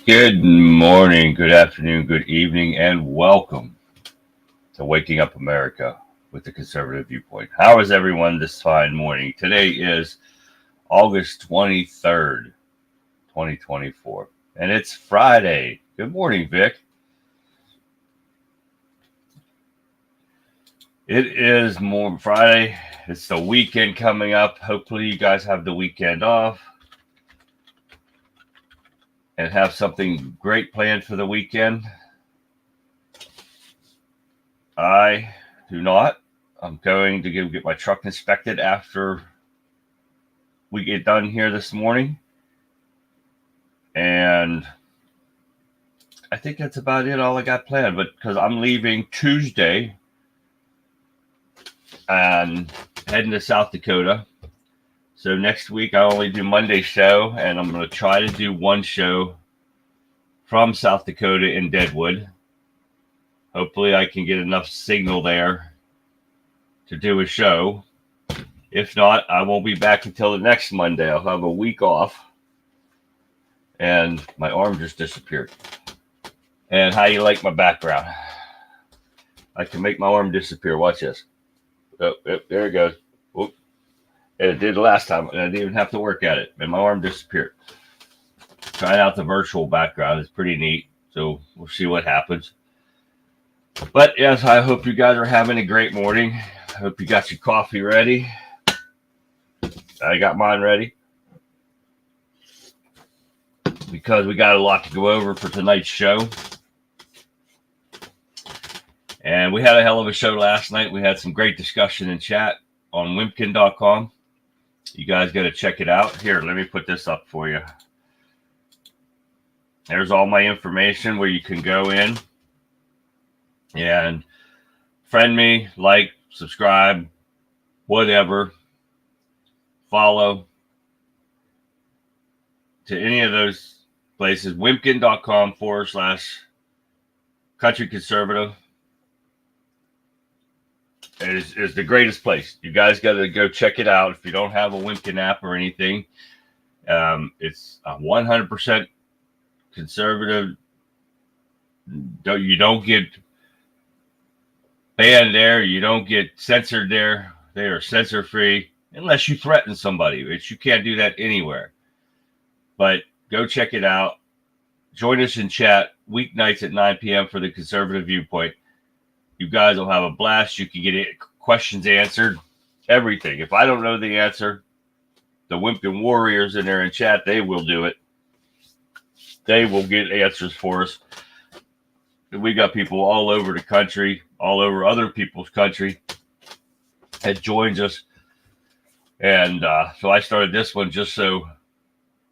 Good morning, good afternoon, good evening, and welcome to Waking Up America with the Conservative Viewpoint. How is everyone this fine morning? Today is August 23rd, 2024, and it's Friday. Good morning, Vic. It is more Friday. It's the weekend coming up. Hopefully, you guys have the weekend off and have something great planned for the weekend. I do not. I'm going to go get my truck inspected after we get done here this morning. And I think that's about it, all I got planned. But because I'm leaving Tuesday and heading to South Dakota. So next week I only do Monday show, and I'm going to try to do one show from South Dakota in Deadwood. Hopefully I can get enough signal there to do a show. If not, I won't be back until the next Monday. I'll have a week off. And my arm just disappeared. And how you like my background? I can make my arm disappear. Watch this. Oh, there it goes. Whoop. And it did last time, and I didn't even have to work at it. And my arm disappeared. Trying out the virtual background is pretty neat. So we'll see what happens. But yes, I hope you guys are having a great morning. I hope you got your coffee ready. I got mine ready. Because we got a lot to go over for tonight's show. And we had a hell of a show last night. We had some great discussion in chat on wimpkin.com. You guys got to check it out. Here, let me put this up for you. There's all my information where you can go in and friend me, like, subscribe, whatever, follow to any of those places. Wimpkin.com/country conservative. Is the greatest place. You guys got to go check it out. If you don't have a Wimpkin app or anything, it's 100% conservative. You don't get banned there. You don't get censored there. They are censor free unless you threaten somebody, which you can't do that anywhere. But go check it out. Join us in chat weeknights at 9 p.m. for the Conservative Viewpoint. You guys will have a blast. You can get questions answered, everything. If I don't know the answer, the Wimpkin Warriors in there in chat, they will do it. They will get answers for us. We got people all over the country, all over other people's country that joins us. And so I started this one just so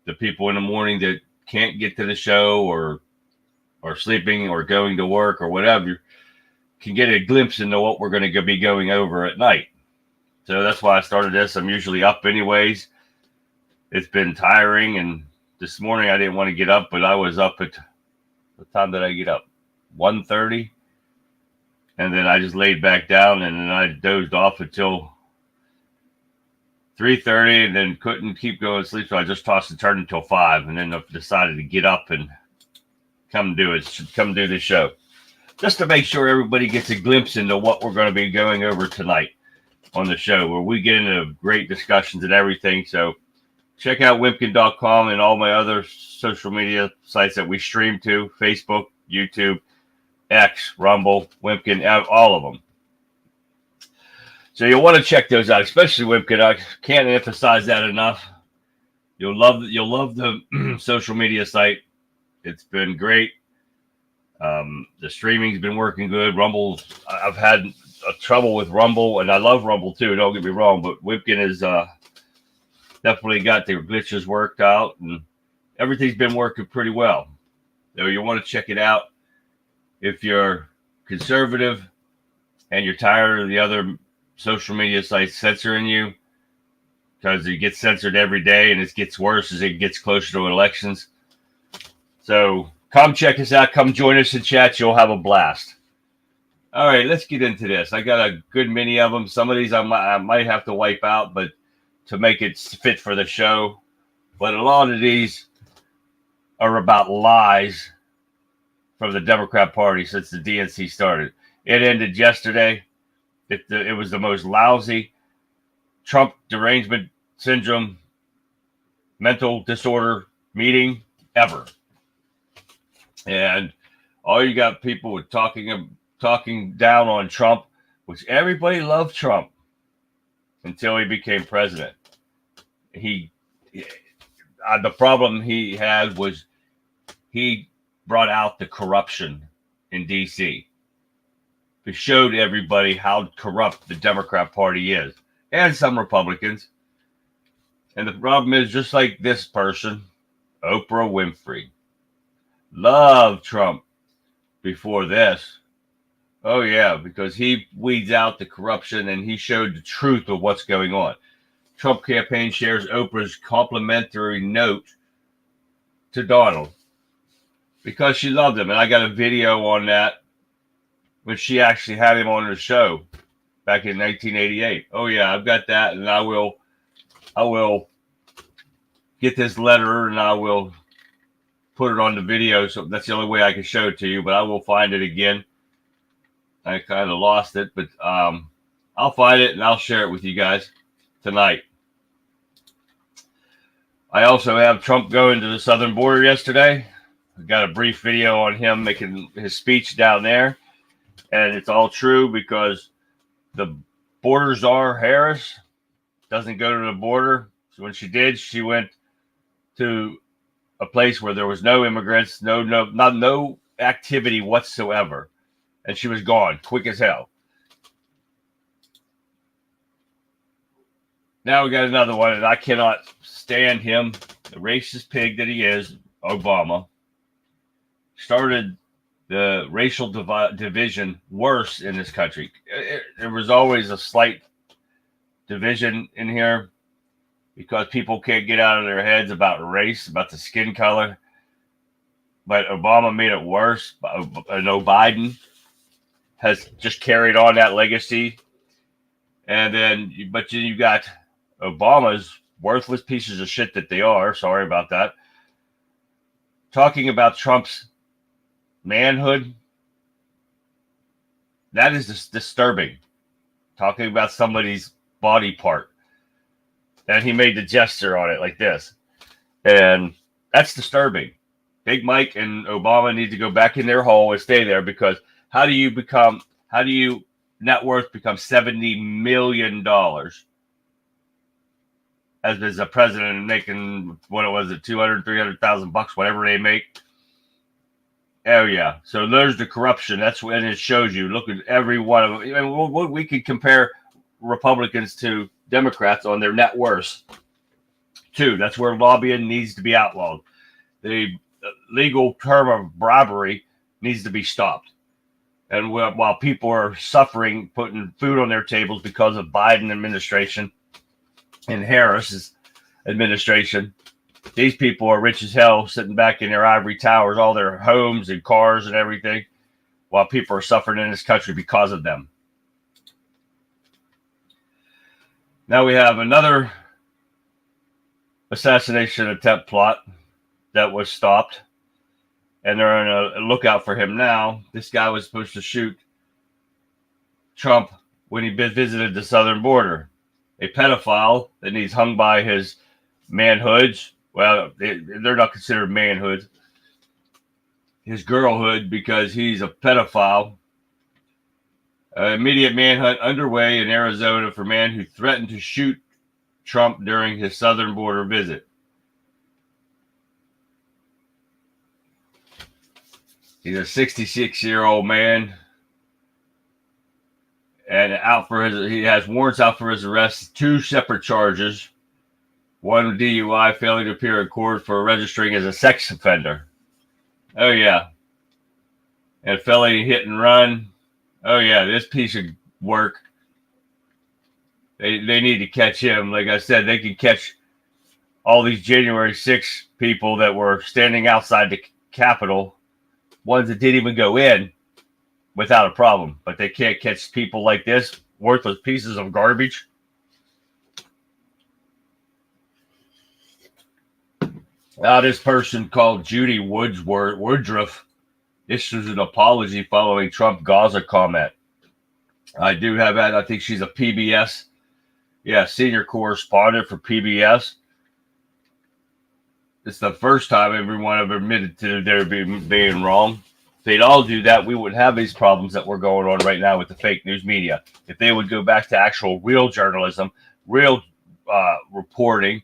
the people in the morning that can't get to the show or sleeping or going to work or whatever can get a glimpse into what we're going to be going over at night. So that's why I started this. I'm usually up anyways. It's been tiring, and this morning I didn't want to get up, but I was up at, what time did I get up? 1:30, and then I just laid back down, and then I dozed off until 3:30, and then couldn't keep going to sleep, so I just tossed and turned until 5, and then I decided to get up and come do the show, just to make sure everybody gets a glimpse into what we're going to be going over tonight on the show, where we get into great discussions and everything. So check out wimpkin.com and all my other social media sites that we stream to: Facebook, YouTube, X, Rumble, Wimpkin, all of them. So you'll want to check those out, especially Wimpkin. I can't emphasize that enough. You'll love the social media site. It's been great. The streaming's been working good. Rumble, I've had trouble with Rumble, and I love Rumble too, don't get me wrong, but Wimpkin has definitely got their glitches worked out, and everything's been working pretty well. So you want to check it out if you're conservative and you're tired of the other social media sites censoring you, because it gets censored every day, and it gets worse as it gets closer to elections. So come check us out. Come join us in chat. You'll have a blast. All right, let's get into this. I got a good many of them. Some of these I might have to wipe out, but to make it fit for the show. But a lot of these are about lies from the Democrat Party since the DNC started. It ended yesterday. It was the most lousy Trump derangement syndrome mental disorder meeting ever. And all you got people with talking down on Trump, which everybody loved Trump until he became president. The problem he had was he brought out the corruption in D.C. He showed everybody how corrupt the Democrat Party is, and some Republicans. And the problem is, just like this person, Oprah Winfrey, loved Trump before this. Oh, yeah, because he weeds out the corruption and he showed the truth of what's going on. Trump campaign shares Oprah's complimentary note to Donald because she loved him. And I got a video on that when she actually had him on her show back in 1988. Oh, yeah, I've got that, and I will get this letter and I will put it on the video. So that's the only way I can show it to you, but I will find it again. I kind of lost it, but I'll find it and I'll share it with you guys tonight. I also have Trump going to the southern border yesterday. I got a brief video on him making his speech down there, and it's all true because the border czar Harris doesn't go to the border. So when she did, she went to a place where there was no immigrants, no activity whatsoever. And she was gone, quick as hell. Now we got another one, and I cannot stand him, the racist pig that he is, Obama. Started the racial division worse in this country. There was always a slight division in here because people can't get out of their heads about race, about the skin color. But Obama made it worse. I know Biden has just carried on that legacy. And then, but you got Obama's worthless pieces of shit that they are. Sorry about that. Talking about Trump's manhood. That is disturbing. Talking about somebody's body part. And he made the gesture on it like this. And that's disturbing. Big Mike and Obama need to go back in their hole and stay there, because how do you net worth become $70 million as a president and making, what was it, 200, 300,000 bucks, whatever they make? Oh, yeah. So there's the corruption. That's when it shows you. Look at every one of them. And we could compare Republicans to Democrats on their net worth, too. That's where lobbying needs to be outlawed. The legal term of bribery needs to be stopped. And while people are suffering, putting food on their tables because of Biden administration and Harris's administration, these people are rich as hell, sitting back in their ivory towers, all their homes and cars and everything, while people are suffering in this country because of them. Now we have another assassination attempt plot that was stopped, and they're on a lookout for him now. This guy was supposed to shoot Trump when he visited the southern border. A pedophile that needs hung by his manhoods. Well, they're not considered manhood. His girlhood, because he's a pedophile. Immediate manhunt underway in Arizona for man who threatened to shoot Trump during his southern border visit. He's a 66-year-old man, and he has warrants out for his arrest. 2 separate charges. 1 DUI, failing to appear in court for registering as a sex offender. Oh, yeah. And felony hit and run. Oh, yeah, this piece of work. They need to catch him. Like I said, they can catch all these January 6 people that were standing outside the Capitol, ones that didn't even go in, without a problem. But they can't catch people like this, worthless pieces of garbage. This person called Judy Woodruff issues an apology following Trump Gaza comment. I do have that. I think she's a PBS, senior correspondent for PBS. It's the first time everyone have admitted to their being wrong. If they'd all do that, we wouldn't have these problems that we're going on right now with the fake news media. If they would go back to actual real journalism, real reporting,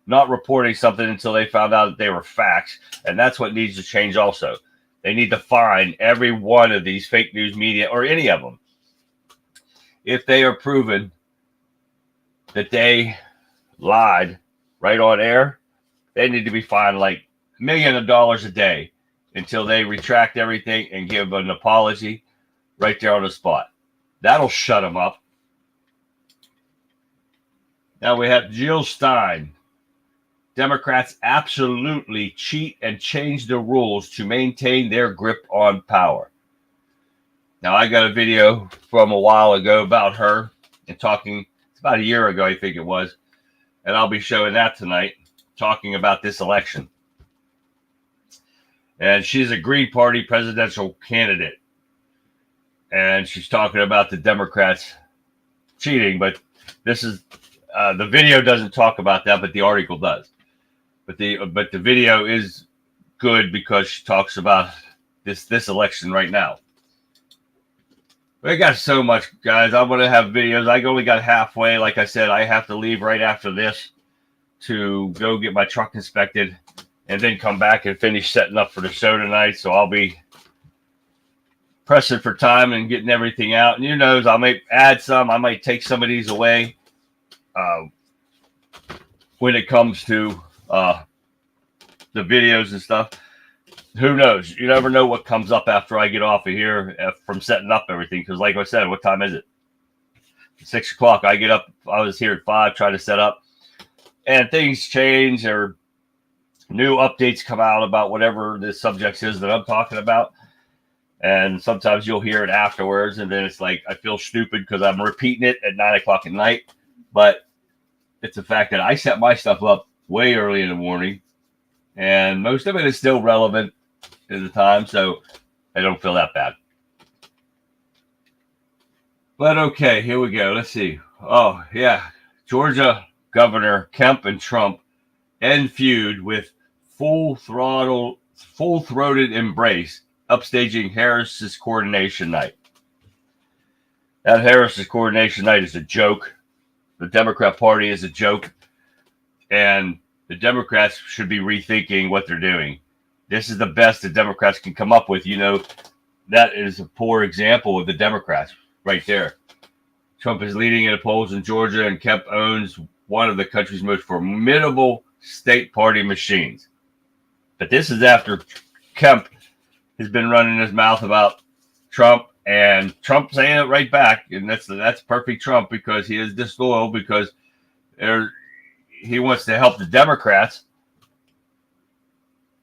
not reporting something until they found out that they were facts. And that's what needs to change also. They need to find every one of these fake news media, or any of them, if they are proven that they lied right on air, they need to be fined like $1 million a day until they retract everything and give an apology right there on the spot. That'll shut them up. Now we have Jill Stein. Democrats absolutely cheat and change the rules to maintain their grip on power. Now, I got a video from a while ago about her and talking, it's about a year ago, I think it was, and I'll be showing that tonight, talking about this election. And she's a Green Party presidential candidate. And she's talking about the Democrats cheating, but this is, the video doesn't talk about that, but the article does. But the video is good because she talks about this election right now. We got so much, guys. I'm going to have videos. I only got halfway. Like I said, I have to leave right after this to go get my truck inspected and then come back and finish setting up for the show tonight. So I'll be pressing for time and getting everything out. And who knows, I might add some. I might take some of these away when it comes to the videos and stuff. Who knows? You never know what comes up after I get off of here from setting up everything. Because like I said, what time is it? 6 o'clock. I get up. I was here at 5 trying to set up. And things change or new updates come out about whatever the subject is that I'm talking about. And sometimes you'll hear it afterwards. And then it's like, I feel stupid because I'm repeating it at 9 o'clock at night. But it's the fact that I set my stuff up way early in the morning. And most of it is still relevant at the time. So I don't feel that bad. But okay, here we go. Let's see. Oh, yeah. Georgia Governor Kemp and Trump end feud with full-throated embrace, upstaging Harris's coronation night. That Harris's coronation night is a joke. The Democrat Party is a joke. And the Democrats should be rethinking what they're doing. This is the best the Democrats can come up with. You know, that is a poor example of the Democrats right there. Trump is leading in the polls in Georgia, and Kemp owns one of the country's most formidable state party machines. But this is after Kemp has been running his mouth about Trump, and Trump saying it right back. And that's perfect Trump, because he is disloyal, because he wants to help the Democrats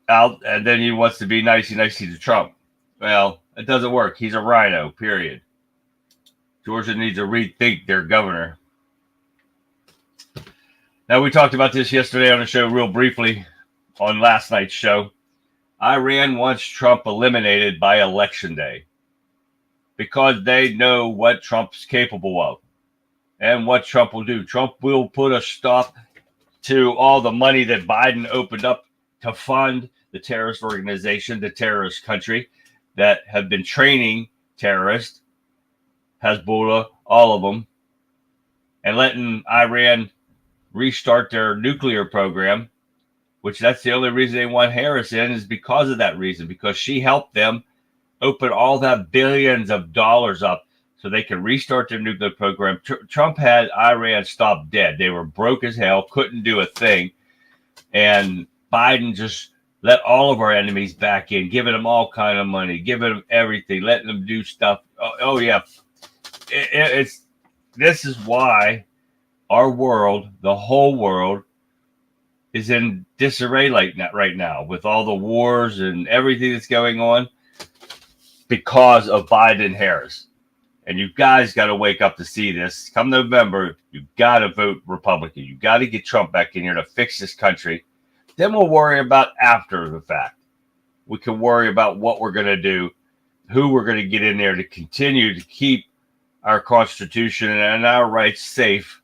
out, and then he wants to be nicey to Trump. Well, it doesn't work. He's a rhino, period. Georgia needs to rethink their governor. Now, we talked about this yesterday on the show real briefly on last night's show. Iran wants Trump eliminated by Election Day because they know what Trump's capable of and what Trump will do. Trump will put a stop to all the money that Biden opened up to fund the terrorist organization, the terrorist country that have been training terrorists, Hezbollah, all of them, and letting Iran restart their nuclear program, which that's the only reason they want Harris in, is because of that reason, because she helped them open all that billions of dollars up so they can restart their nuclear program. Trump had Iran stopped dead. They were broke as hell, couldn't do a thing. And Biden just let all of our enemies back in, giving them all kind of money, giving them everything, letting them do stuff. Oh yeah. This is why our world, the whole world, is in disarray like that right now with all the wars and everything that's going on because of Biden and Harris. And you guys got to wake up to see this. Come November, you got to vote Republican. You got to get Trump back in here to fix this country, Then we'll worry about after the fact. We can worry about what we're going to do, who we're going to get in there to continue to keep our Constitution and our rights safe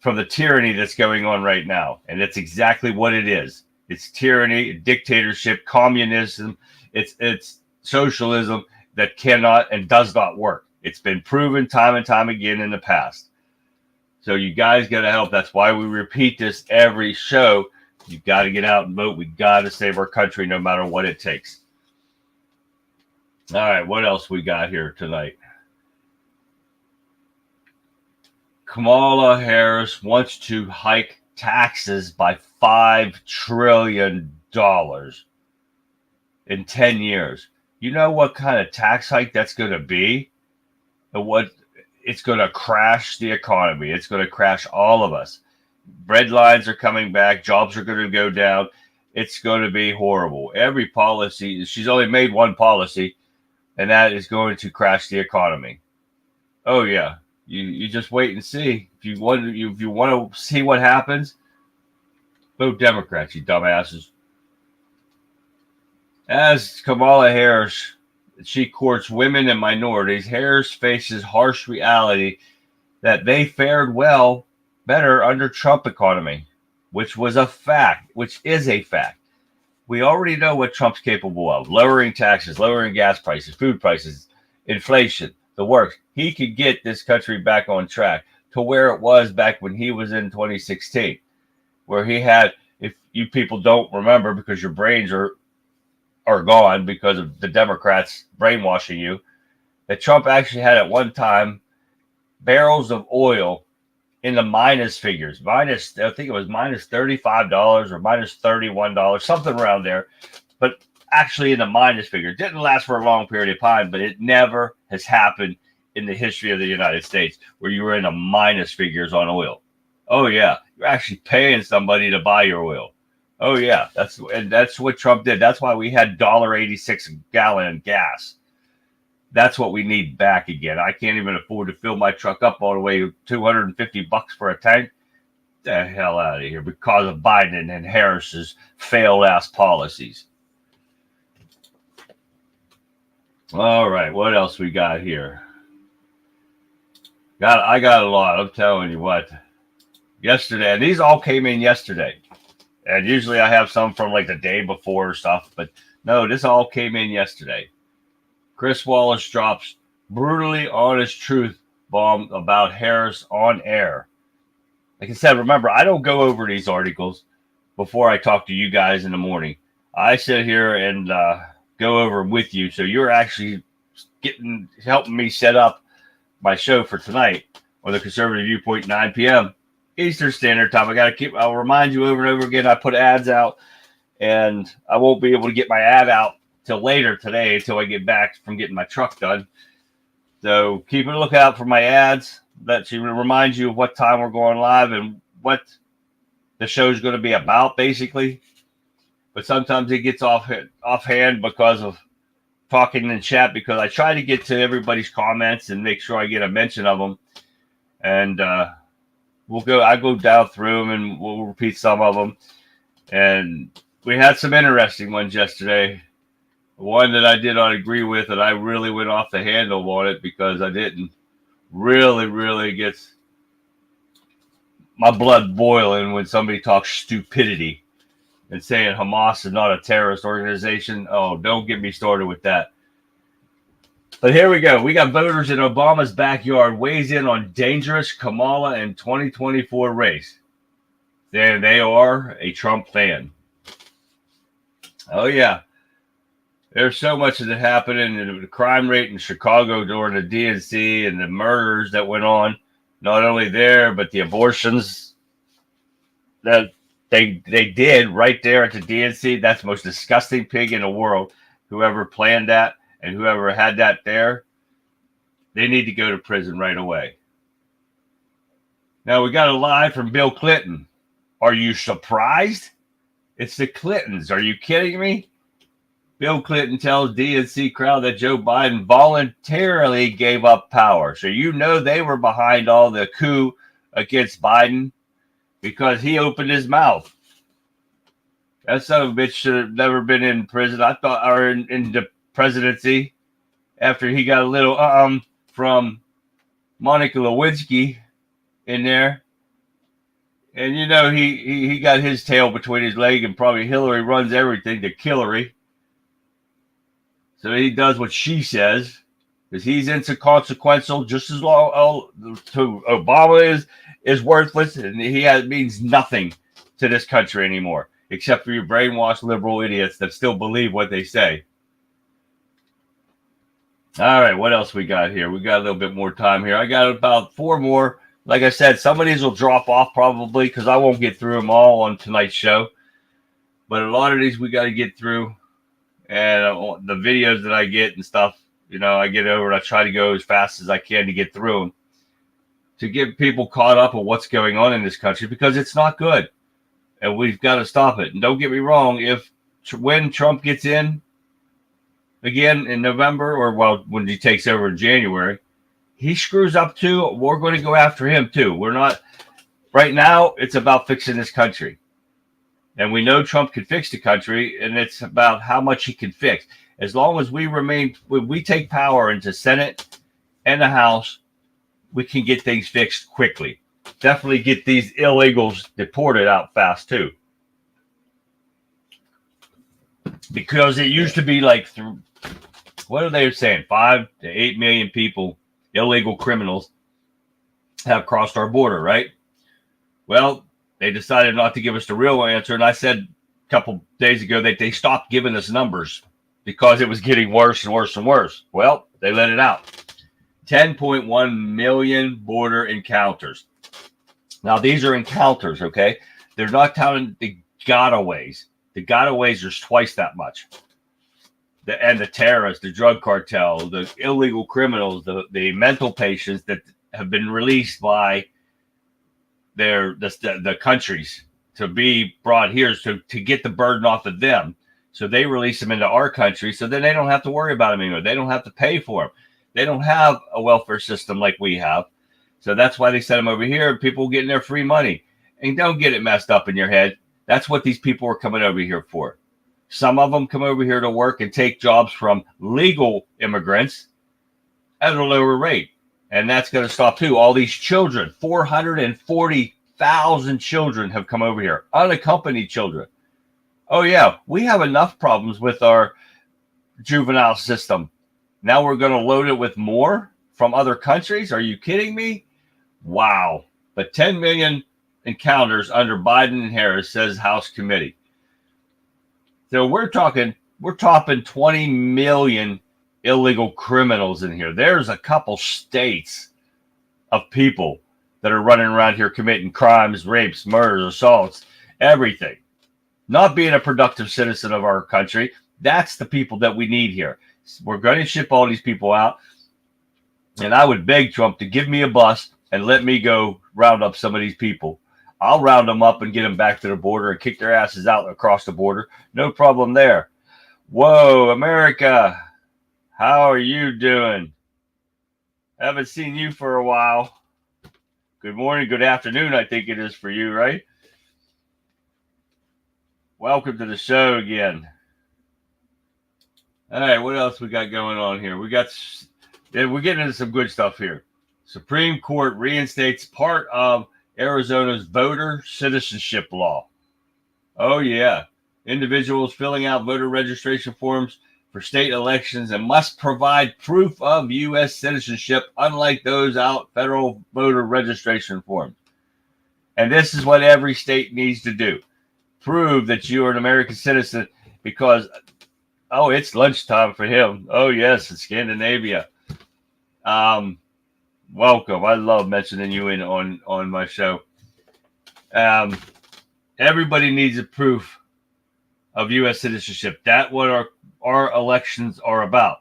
from the tyranny that's going on right now. And it's exactly what it is. It's tyranny, dictatorship, communism. It's socialism that cannot and does not work. It's been proven time and time again in the past. So you guys got to help. That's why we repeat this every show. You've got to get out and vote. We got to save our country no matter what it takes. All right, what else we got here tonight? Kamala Harris wants to hike taxes by $5 trillion in 10 years. You know what kind of tax hike that's going to be? And what it's going to crash the economy. It's going to crash all of us. Bread lines are coming back. Jobs are going to go down. It's going to be horrible. Every policy, she's only made one policy, and that is going to crash the economy. Oh, yeah. You just wait and see. If you want to see what happens, vote Democrats, you dumbasses. As Kamala Harris, she courts women and minorities, Harris faces harsh reality that they fared better under Trump economy, which is a fact. We already know what Trump's capable of: lowering taxes, lowering gas prices, food prices, inflation, the works. He could get this country back on track to where it was back when he was in 2016, where he had, if you people don't remember because your brains are gone because of the Democrats brainwashing you, that Trump actually had at one time barrels of oil in the minus figures. I think it was minus $35 or minus $31, something around there. But actually in the minus figure. It didn't last for a long period of time, but it never has happened in the history of the United States where you were in the minus figures on oil. Oh, yeah. You're actually paying somebody to buy your oil. Oh, yeah. That's what Trump did. That's why we had $1.86 a gallon in gas. That's what we need back again. I can't even afford to fill my truck up all the way to $250 for a tank. The hell out of here because of Biden and Harris's failed ass policies. All right, what else we got here? I got a lot. I'm telling you what. Yesterday, and these all came in yesterday. And usually I have some from like the day before or stuff, but no, this all came in yesterday. Chris Wallace drops brutally honest truth bomb about Harris on air. Like I said, remember, I don't go over these articles before I talk to you guys in the morning. I sit here and go over with you. So you're actually helping me set up my show for tonight on the Conservative Viewpoint, 9 p.m. Eastern Standard Time. I'll remind you over and over again, I put ads out, and I won't be able to get my ad out till later today until I get back from getting my truck done. So keep a lookout for my ads. That should remind you of what time we're going live and what the show's going to be about, basically. But sometimes it gets offhand because of talking in chat, because I try to get to everybody's comments and make sure I get a mention of them. And I go down through them and we'll repeat some of them. And we had some interesting ones yesterday. One that I did not agree with, and I really went off the handle on it because I didn't really gets my blood boiling when somebody talks stupidity and saying Hamas is not a terrorist organization. Oh, don't get me started with that. But here we go. We got voters in Obama's backyard weighs in on dangerous Kamala in 2024 race. Then they are a Trump fan. Oh, yeah. There's so much of it happening. The crime rate in Chicago during the DNC and the murders that went on, not only there, but the abortions that they did right there at the DNC. That's the most disgusting pig in the world. Whoever planned that and whoever had that there, they need to go to prison right away. Now, we got a lie from Bill Clinton. Are you surprised? It's the Clintons. Are you kidding me? Bill Clinton tells DNC crowd that Joe Biden voluntarily gave up power. So you know they were behind all the coup against Biden because he opened his mouth. That son of a bitch should have never been in prison. I thought, or in the presidency, after he got a little from Monica Lewinsky in there. And you know, he got his tail between his leg, and probably Hillary runs everything to Hillary. So he does what she says, because he's inconsequential, just as long to Obama is worthless, and means nothing to this country anymore, except for your brainwashed liberal idiots that still believe what they say. All right, what else we got here? We got a little bit more time here. I got about 4 more. Like I said, some of these will drop off probably because I won't get through them all on tonight's show. But a lot of these we got to get through. And the videos that I get and stuff, you know, I get over and I try to go as fast as I can to get through them, to get people caught up on what's going on in this country, because it's not good. And we've got to stop it. And don't get me wrong, when Trump gets in again in November, or when he takes over in January, he screws up too, we're going to go after him too. We're not, right now, it's about fixing this country. And we know Trump can fix the country, and it's about how much he can fix. As long as we take power into Senate and the House, we can get things fixed quickly. Definitely get these illegals deported out fast too. Because it used to be like, what are they saying? 5 to 8 million people, illegal criminals, have crossed our border, right? Well, they decided not to give us the real answer. And I said a couple days ago that they stopped giving us numbers because it was getting worse and worse and worse. Well, they let it out. 10.1 million border encounters. Now, these are encounters, okay? They're not counting the gotaways. The gotaways are twice that much. And the terrorists, the drug cartel, the illegal criminals, the mental patients that have been released by the countries to be brought here to get the burden off of them. So they release them into our country, so then they don't have to worry about them anymore. They don't have to pay for them. They don't have a welfare system like we have. So that's why they send them over here. People getting their free money. And don't get it messed up in your head. That's what these people are coming over here for. Some of them come over here to work and take jobs from legal immigrants at a lower rate. And that's going to stop too. All these children, 440,000 children have come over here, unaccompanied children. Oh, yeah, we have enough problems with our juvenile system. Now we're going to load it with more from other countries? Are you kidding me? Wow. But 10 million encounters under Biden and Harris, says House committee. So we're topping 20 million illegal criminals in here. There's a couple states of people that are running around here committing crimes, rapes, murders, assaults, everything. Not being a productive citizen of our country. That's the people that we need here. We're going to ship all these people out. And I would beg Trump to give me a bus and let me go round up some of these people. I'll round them up and get them back to the border and kick their asses out across the border. No problem there. Whoa, America. How are you doing? Haven't seen you for a while. Good morning, good afternoon, I think it is for you, right? Welcome to the show again. All right, what else we got going on here? We're getting into some good stuff here. Supreme Court reinstates part of Arizona's voter citizenship law. Oh, yeah. Individuals filling out voter registration forms for state elections and must provide proof of U.S. citizenship, unlike those out federal voter registration forms. And this is what every state needs to do. Prove that you are an American citizen because, oh, it's lunchtime for him. Oh, yes, it's Scandinavia. Welcome. I love mentioning you on my show. Everybody needs a proof of U.S. citizenship. That's what our elections are about.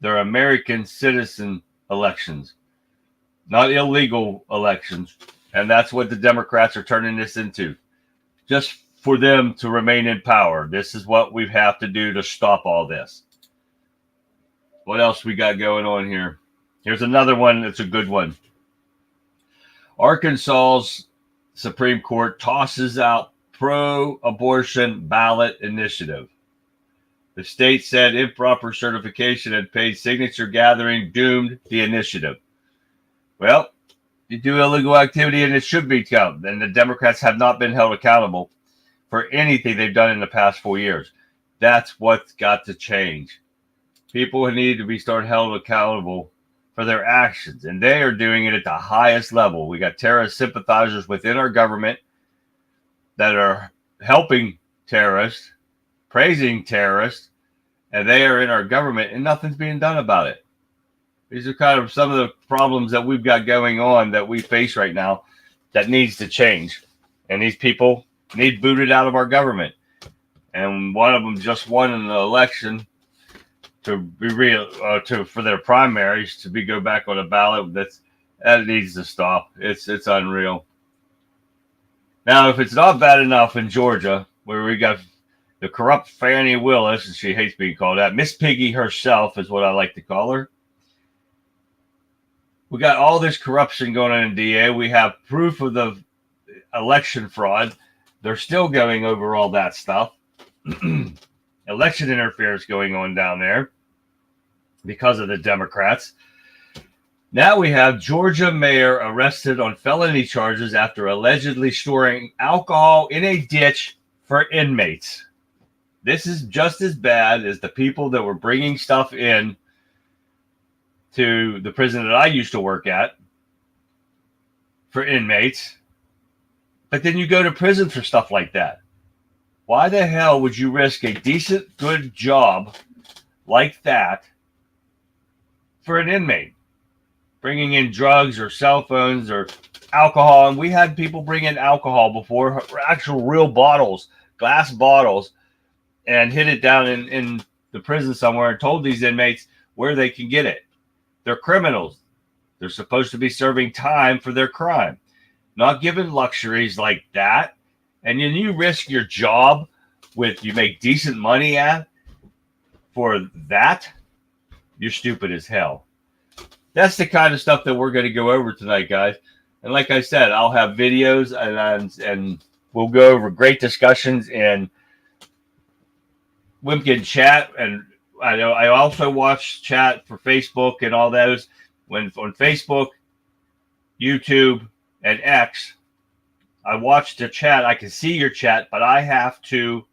They're American citizen elections, not illegal elections. And that's what the Democrats are turning this into, just for them to remain in power. This is what we have to do to stop all this. What else we got going on here? Here's another one that's a good one. Arkansas's Supreme Court tosses out pro-abortion ballot initiative. The state said improper certification and paid signature gathering doomed the initiative. Well, you do illegal activity and it should be counted. And the Democrats have not been held accountable for anything they've done in the past 4 years. That's what's got to change. People need to be started held accountable for their actions, and they are doing it at the highest level. We got terrorist sympathizers within our government that are helping terrorists, praising terrorists, and they are in our government, and nothing's being done about it. These are kind of some of the problems that we've got going on that we face right now that needs to change. And these people need booted out of our government. And one of them just won an election to be for their primaries to go back on a ballot. That needs to stop. It's unreal. Now, if it's not bad enough in Georgia, where we got the corrupt Fannie Willis, and she hates being called that, Miss Piggy herself is what I like to call her. We got all this corruption going on in DA. We have proof of the election fraud. They're still going over all that stuff. Election interference going on down there because of the Democrats. Now we have Georgia mayor arrested on felony charges after allegedly storing alcohol in a ditch for inmates. This is just as bad as the people that were bringing stuff in to the prison that I used to work at for inmates. But then you go to prison for stuff like that. Why the hell would you risk a decent, good job like that for an inmate? Bringing in drugs or cell phones or alcohol. And we had people bring in alcohol before, actual real bottles, glass bottles, and hid it down in the prison somewhere and told these inmates where they can get it. They're criminals. They're supposed to be serving time for their crime, not given luxuries like that. And then you risk your job you make decent money at for that. You're stupid as hell. That's the kind of stuff that we're going to go over tonight, guys. And like I said, I'll have videos and we'll go over great discussions in Wimpkin chat. And I know I also watch chat for Facebook and all those. When on Facebook, YouTube, and X, I watch the chat. I can see your chat, but I have to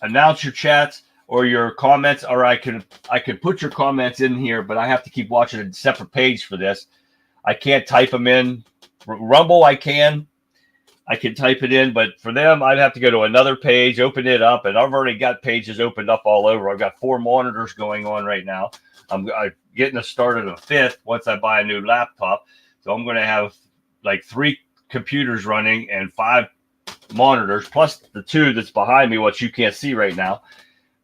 announce your chats or your comments, or I can put your comments in here, but I have to keep watching a separate page for this. I can't type them in. Rumble, I can type it in, but for them, I'd have to go to another page, open it up, and I've already got pages opened up all over. I've got 4 monitors going on right now. I'm getting a start at a 5th once I buy a new laptop. So I'm going to have like 3 computers running and 5 monitors, plus the 2 that's behind me, what you can't see right now.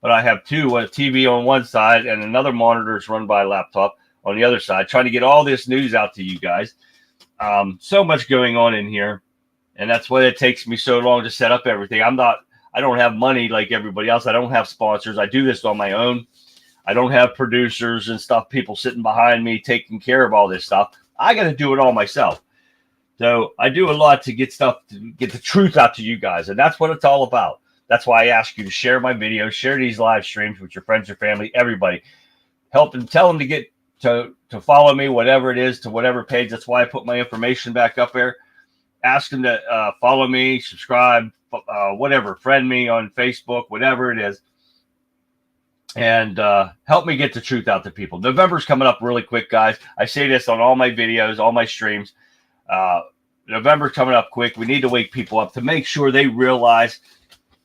But I have 2, a TV on one side and another monitor is run by a laptop on the other side, trying to get all this news out to you guys. So much going on in here. And that's why it takes me so long to set up everything. I don't have money like everybody else. I don't have sponsors. I do this on my own. I don't have producers and stuff, people sitting behind me taking care of all this stuff. I got to do it all myself. So I do a lot to get the truth out to you guys. And that's what it's all about. That's why I ask you to share my videos, share these live streams with your friends, your family, everybody. Help them, tell them to get to follow me, whatever it is, to whatever page. That's why I put my information back up there. Ask them to follow me, subscribe, whatever, friend me on Facebook, whatever it is. And help me get the truth out to people. November's coming up really quick, guys. I say this on all my videos, all my streams. November's coming up quick. We need to wake people up to make sure they realize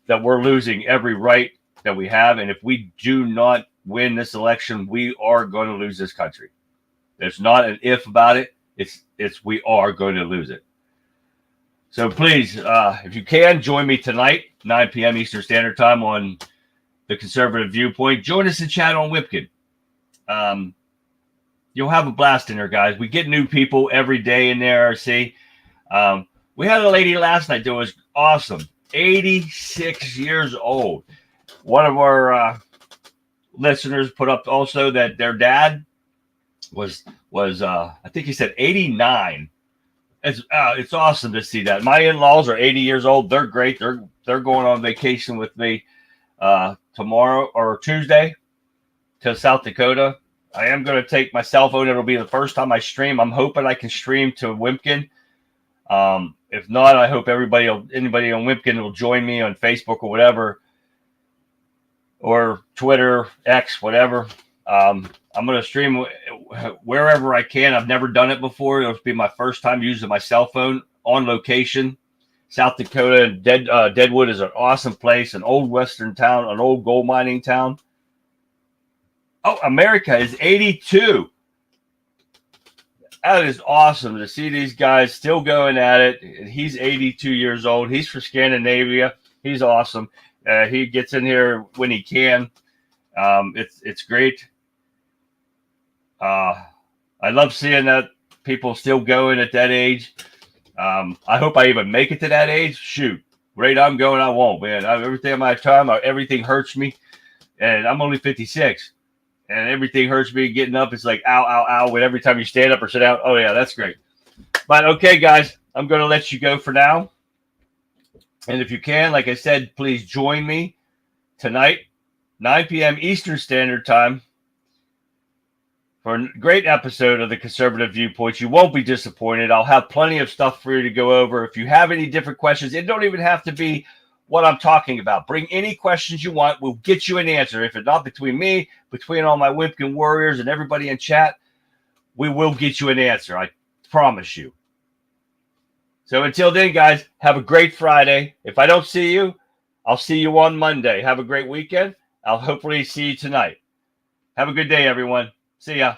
that we're losing every right that we have. And if we do not win this election, we are going to lose this country. There's not an if about it. It's we are going to lose it. So please, if you can, join me tonight, 9 p.m. Eastern Standard Time on the Conservative Viewpoint. Join us in chat on Wimpkin. You'll have a blast in there, guys. We get new people every day in there, see. We had a lady last night that was awesome. 86 years old. One of our listeners put up also that their dad was I think he said 89 It's awesome to see that. My in-laws are 80 years old. They're great. They're going on vacation with me tomorrow or Tuesday to South Dakota. I am going to take my cell phone. It'll be the first time I stream. I'm hoping I can stream to Wimpkin. If not, I hope anybody on Wimpkin will join me on Facebook or whatever, or Twitter, X, whatever. I'm going to stream wherever I can. I've never done it before. It'll be my first time using my cell phone on location. South Dakota, Deadwood is an awesome place, an old western town, an old gold mining town. Oh, America is 82. That is awesome to see these guys still going at it. He's 82 years old. He's from Scandinavia. He's awesome. He gets in here when he can. It's great. I love seeing that people still going at that age. I hope I even make it to that age. Shoot, rate I'm going, I won't, man. Everything in my time, everything hurts me, and I'm only 56, and everything hurts me getting up. It's like ow, ow, ow. When every time you stand up or sit down, oh yeah, that's great. But okay, guys, I'm going to let you go for now. And if you can, like I said, please join me tonight, 9 p.m. Eastern Standard Time, for a great episode of the Conservative Viewpoint. You won't be disappointed. I'll have plenty of stuff for you to go over. If you have any different questions, it don't even have to be what I'm talking about. Bring any questions you want. We'll get you an answer. If it's not between me, between all my Wimpkin warriors and everybody in chat, we will get you an answer. I promise you. So until then, guys, have a great Friday. If I don't see you, I'll see you on Monday. Have a great weekend. I'll hopefully see you tonight. Have a good day, everyone. See ya.